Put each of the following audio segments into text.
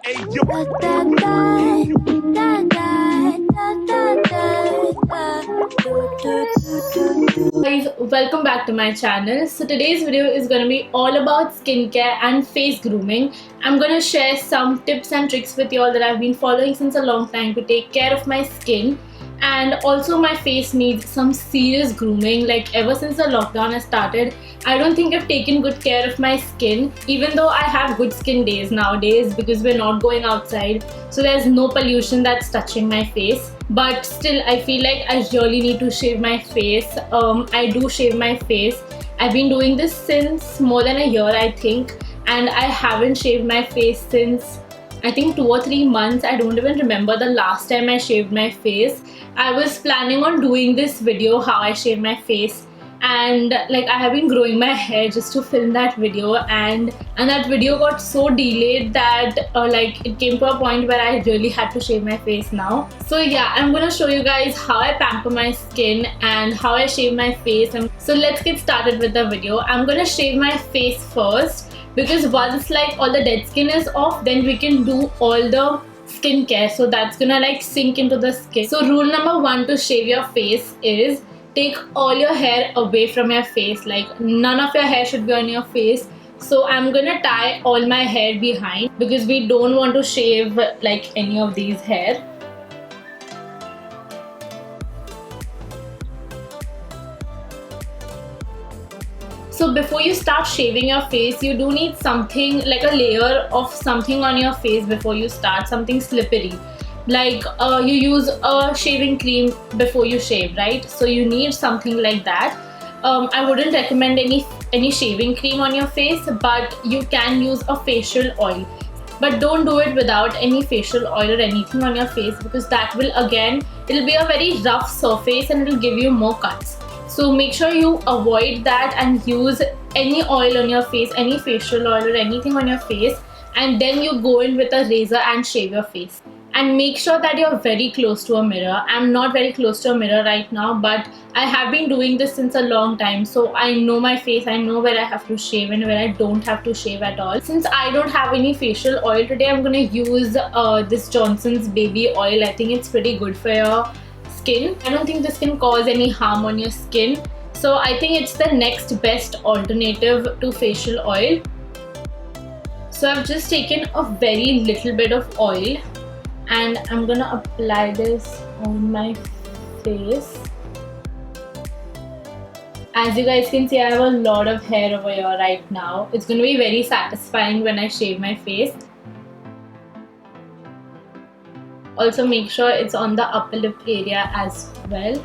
Guys, welcome back to my channel. So today's video is going to be all about skincare and face grooming. I'm going to share some tips and tricks with you all that I've been following since a long time to take care of my skin. And also my face needs some serious grooming. Like ever since the lockdown has started, I don't think I've taken good care of my skin, even though I have good skin days nowadays because we're not going outside, so there's no pollution that's touching my face. But still I feel like I really need to shave my face. I do shave my face. I've been doing this since more than a year, I think, and I haven't shaved my face since I think 2 or 3 months. I don't even remember the last time I shaved my face. I was planning on doing this video how I shave my face, and like I have been growing my hair just to film that video, and that video got so delayed that like it came to a point where I really had to shave my face now. So yeah, I'm gonna show you guys how I pamper my skin and how I shave my face. So let's get started with the video. I'm gonna shave my face first, because once like all the dead skin is off, then we can do all the skincare, so that's gonna like sink into the skin. So rule number 1 to shave your face is take all your hair away from your face. Like none of your hair should be on your face. So I'm gonna tie all my hair behind because we don't want to shave like any of these hair. So before you start shaving your face, you do need something like a layer of something on your face before you start, something slippery. Like you use a shaving cream before you shave, right? So you need something like that. I wouldn't recommend any shaving cream on your face, but you can use a facial oil. But don't do it without any facial oil or anything on your face, because that will again, it'll be a very rough surface and it'll give you more cuts. So make sure you avoid that and use any oil on your face, any facial oil or anything on your face, and then you go in with a razor and shave your face. And make sure that you're very close to a mirror. I'm not very close to a mirror right now, but I have been doing this since a long time, so I know my face, I know where I have to shave and where I don't have to shave at all. Since I don't have any facial oil today, I'm gonna use this Johnson's baby oil. I think it's pretty good for your skin. I don't think this can cause any harm on your skin, so I think it's the next best alternative to facial oil. So I've just taken a very little bit of oil and I'm gonna apply this on my face. As you guys can see, I have a lot of hair over here right now. It's gonna be very satisfying when I shave my face. Also make sure it's on the upper lip area as well.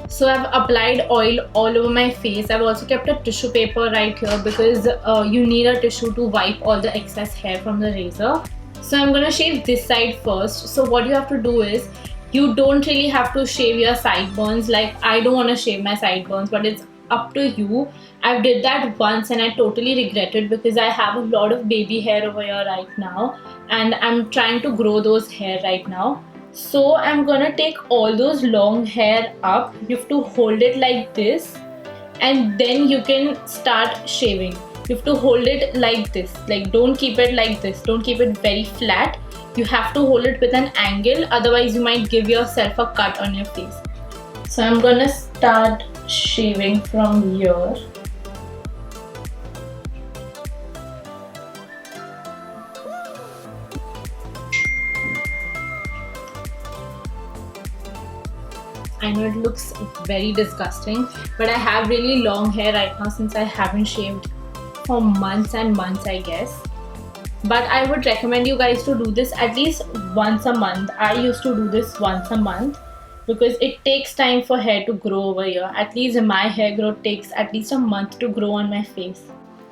So I've applied oil all over my face. I've also kept a tissue paper right here because you need a tissue to wipe all the excess hair from the razor. So I'm gonna shave this side first. So what you have to do is, you don't really have to shave your sideburns. Like I don't want to shave my sideburns, but it's up to you. I did that once and I totally regret it because I have a lot of baby hair over here right now and I'm trying to grow those hair right now. So I'm gonna take all those long hair up. You have to hold it like this and then you can start shaving. You have to hold it like this. Like don't keep it like this. Don't keep it very flat. You have to hold it with an angle, otherwise you might give yourself a cut on your face. So I'm gonna start shaving from here. I know it looks very disgusting, but I have really long hair right now since I haven't shaved for months and months, I guess. But I would recommend you guys to do this at least once a month. I used to do this once a month because it takes time for hair to grow over here. At least my hair growth takes at least a month to grow on my face.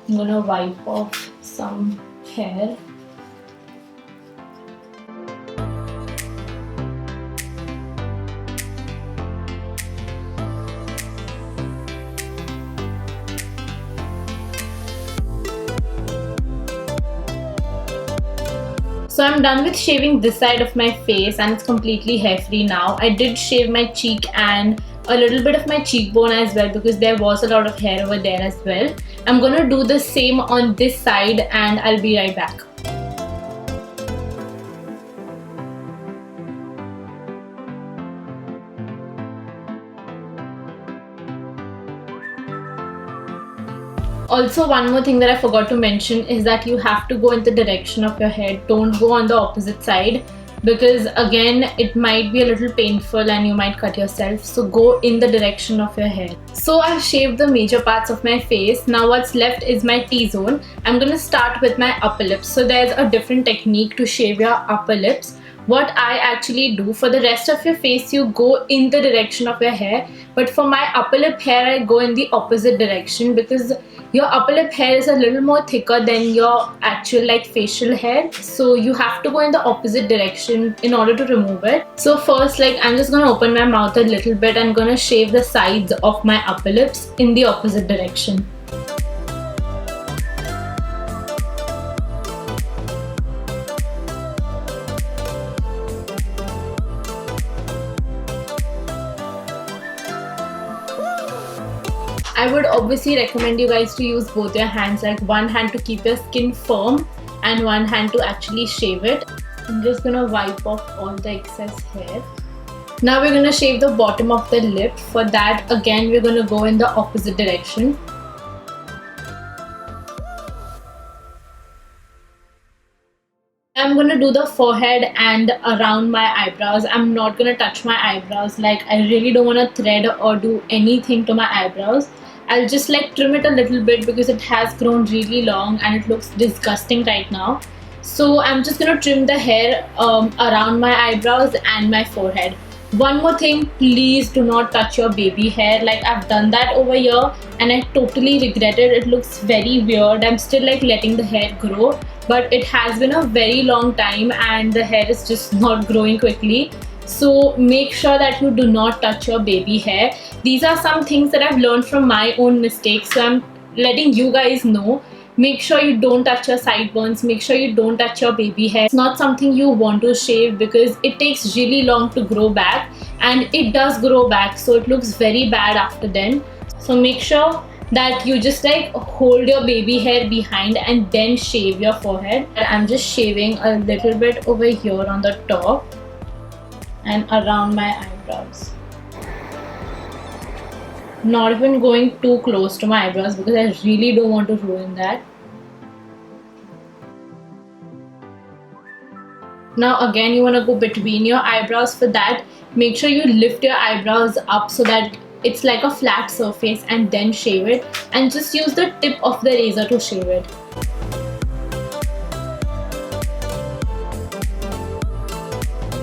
I'm gonna wipe off some hair. So I'm done with shaving this side of my face and it's completely hair free now. I did shave my cheek and a little bit of my cheekbone as well because there was a lot of hair over there as well. I'm gonna do the same on this side and I'll be right back. Also, one more thing that I forgot to mention is that you have to go in the direction of your head. Don't go on the opposite side, because again it might be a little painful and you might cut yourself. So go in the direction of your head. So I've shaved the major parts of my face. Now what's left is my T-zone. I'm gonna start with my upper lips. So there's a different technique to shave your upper lips. What I actually do, for the rest of your face you go in the direction of your hair, but for my upper lip hair I go in the opposite direction, because your upper lip hair is a little more thicker than your actual like facial hair, so you have to go in the opposite direction in order to remove it. So first, like, I'm just gonna open my mouth a little bit and gonna shave the sides of my upper lips in the opposite direction. I would obviously recommend you guys to use both your hands, like one hand to keep your skin firm and one hand to actually shave it. I'm just gonna wipe off all the excess hair. Now we're gonna shave the bottom of the lip. For that, again, we're gonna go in the opposite direction. I'm gonna do the forehead and around my eyebrows. I'm not gonna touch my eyebrows. Like, I really don't wanna thread or do anything to my eyebrows. I'll just like trim it a little bit because it has grown really long and it looks disgusting right now. So I'm just gonna trim the hair around my eyebrows and my forehead. One more thing, please do not touch your baby hair. Like, I've done that over here and I totally regret it. It looks very weird. I'm still like letting the hair grow, but it has been a very long time and the hair is just not growing quickly. So make sure that you do not touch your baby hair. These are some things that I've learned from my own mistakes, so I'm letting you guys know. Make sure you don't touch your sideburns. Make sure you don't touch your baby hair. It's not something you want to shave because it takes really long to grow back, and it does grow back, so it looks very bad after then. So make sure that you just like hold your baby hair behind and then shave your forehead. And I'm just shaving a little bit over here on the top and around my eyebrows. Not even going too close to my eyebrows because I really don't want to ruin that. Now again, you want to go between your eyebrows. For that, make sure you lift your eyebrows up so that it's like a flat surface, and then shave it, and just use the tip of the razor to shave it.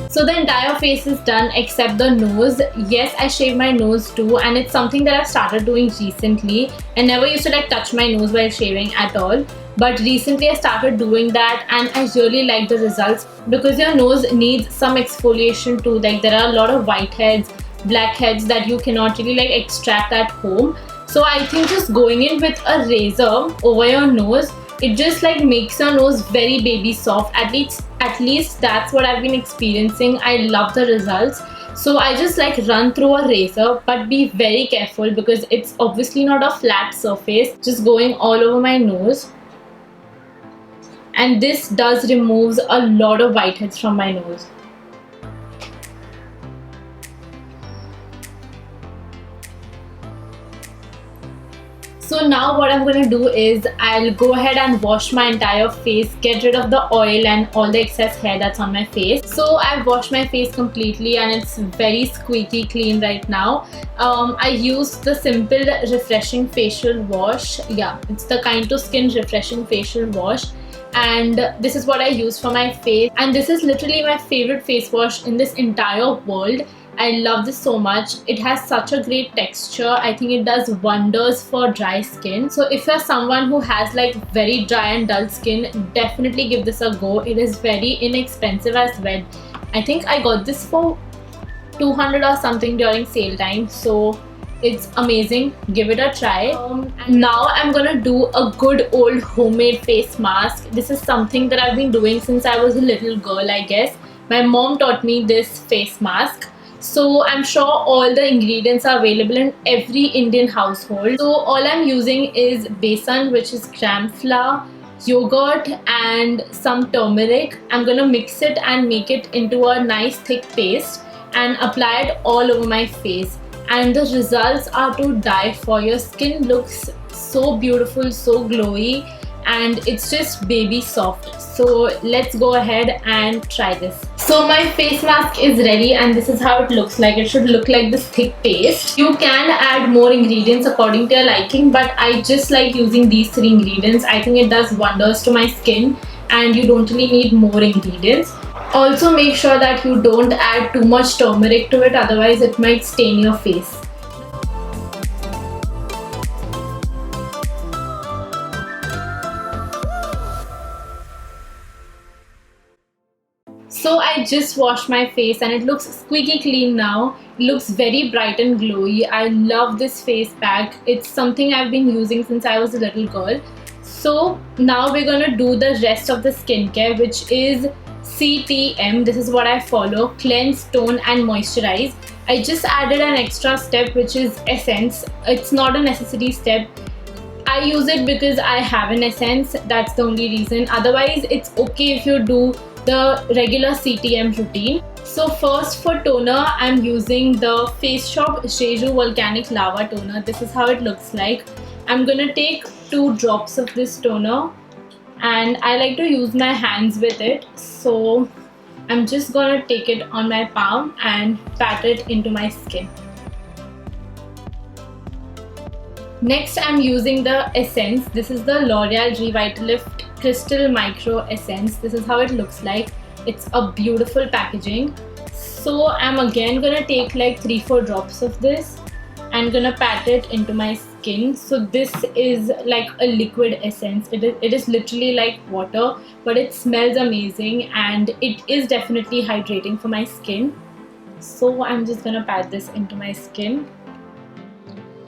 So the entire face is done except the nose. Yes, I shave my nose too, and it's something that I've started doing recently. I never used to like touch my nose while shaving at all, but recently I started doing that and I really like the results, because your nose needs some exfoliation too. Like, there are a lot of whiteheads, blackheads that you cannot really like extract at home. So I think just going in with a razor over your nose, it just like makes your nose very baby soft. At least that's what I've been experiencing. I love the results. So I just like run through a razor, but be very careful because it's obviously not a flat surface. Just going all over my nose, and this does removes a lot of whiteheads from my nose. So now what I'm going to do is I'll go ahead and wash my entire face, get rid of the oil and all the excess hair that's on my face. So I've washed my face completely and it's very squeaky clean right now. I used the Simple Refreshing Facial Wash. Yeah, it's the Kind to Skin Refreshing Facial Wash. And this is what I use for my face. And this is literally my favorite face wash in this entire world. I love this so much. It has such a great texture. I think it does wonders for dry skin. So if you're someone who has like very dry and dull skin, definitely give this a go. It is very inexpensive as well. I think I got this for 200 or something during sale time. So it's amazing. Give it a try. Now I'm gonna do a good old homemade face mask. This is something that I've been doing since I was a little girl, I guess. My mom taught me this face mask. So I'm sure all the ingredients are available in every Indian household. So all I'm using is besan, which is gram flour, yogurt and some turmeric. I'm gonna mix it and make it into a nice thick paste and apply it all over my face. And the results are to die for. Your skin looks so beautiful, so glowy, and it's just baby soft. So let's go ahead and try this. So my face mask is ready and this is how it looks like. It should look like this thick paste. You can add more ingredients according to your liking, but I just like using these 3 ingredients. I think it does wonders to my skin and you don't really need more ingredients. Also make sure that you don't add too much turmeric to it, otherwise it might stain your face. So I just washed my face and it looks squeaky clean now. It looks very bright and glowy. I love this face pack. It's something I've been using since I was a little girl. So now we're gonna do the rest of the skincare, which is CTM. This is what I follow: cleanse, tone and moisturize. I just added an extra step, which is essence. It's not a necessary step. I use it because I have an essence. That's the only reason. Otherwise it's okay if you do the regular CTM routine. So first for toner, I'm using the Face Shop Jeju Volcanic Lava Toner. This is how it looks like. I'm gonna take 2 drops of this toner and I like to use my hands with it. So I'm just gonna take it on my palm and pat it into my skin. Next I'm using the essence. This is the L'Oreal Revitalift Crystal Micro Essence. This is how it looks like. It's a beautiful packaging. So I'm again gonna take like 3-4 drops of this and gonna pat it into my skin. So this is like a liquid essence. It is literally like water, but it smells amazing and it is definitely hydrating for my skin. So I'm just gonna pat this into my skin.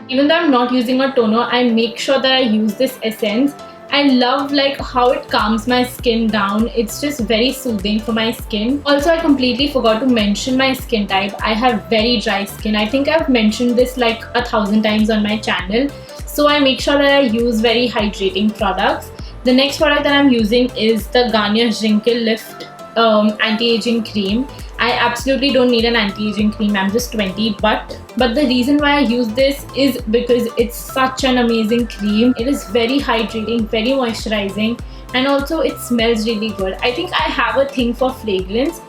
Even though I'm not using a toner, I make sure that I use this essence. I love like how it calms my skin down. It's just very soothing for my skin. Also, I completely forgot to mention my skin type. I have very dry skin. I think I've mentioned this like 1,000 times on my channel. So I make sure that I use very hydrating products. The next product that I'm using is the Garnier Wrinkle Lift anti-aging cream. I absolutely don't need an anti-aging cream. I'm just 20, but the reason why I use this is because it's such an amazing cream. It is very hydrating, very moisturizing, and also it smells really good. I think I have a thing for fragrance.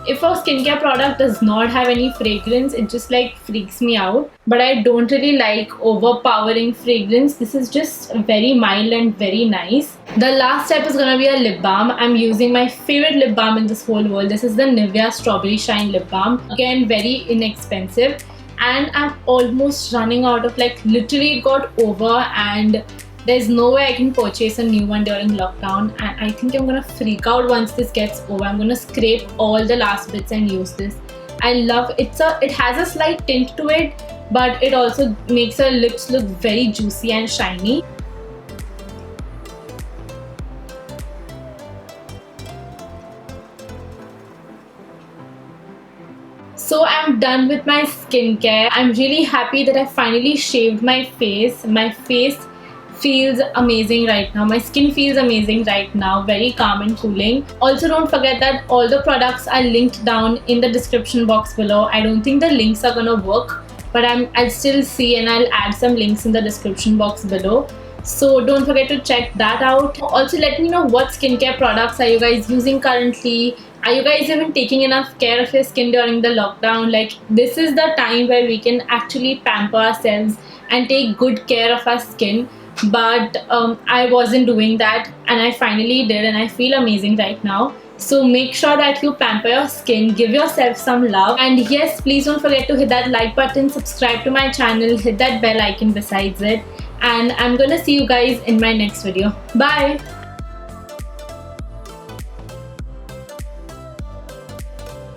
If a skincare product does not have any fragrance, it just like freaks me out. But I don't really like overpowering fragrance. This is just very mild and very nice. The last step is gonna be a lip balm. I'm using my favorite lip balm in this whole world. This is the Nivea Strawberry Shine Lip Balm. Again, very inexpensive. And I'm almost running out of, like, literally it got over and there's no way I can purchase a new one during lockdown, and I think I'm gonna freak out once this gets over. I'm gonna scrape all the last bits and use this. I love it. It has a slight tint to it, but it also makes our lips look very juicy and shiny. So I'm done with my skincare. I'm really happy that I finally shaved my face. My face feels amazing right now. My skin feels amazing right now. Very calm and cooling. Also, don't forget that all the products are linked down in the description box below. I don't think the links are gonna work, but I'll still see and I'll add some links in the description box below. So don't forget to check that out. Also, let me know what skincare products are you guys using currently. Are you guys even taking enough care of your skin during the lockdown? Like, this is the time where we can actually pamper ourselves and take good care of our skin. But I wasn't doing that, and I finally did, and I feel amazing right now. So make sure that you pamper your skin, give yourself some love, and yes, please don't forget to hit that like button, subscribe to my channel, hit that bell icon besides it, and I'm gonna see you guys in my next video. Bye.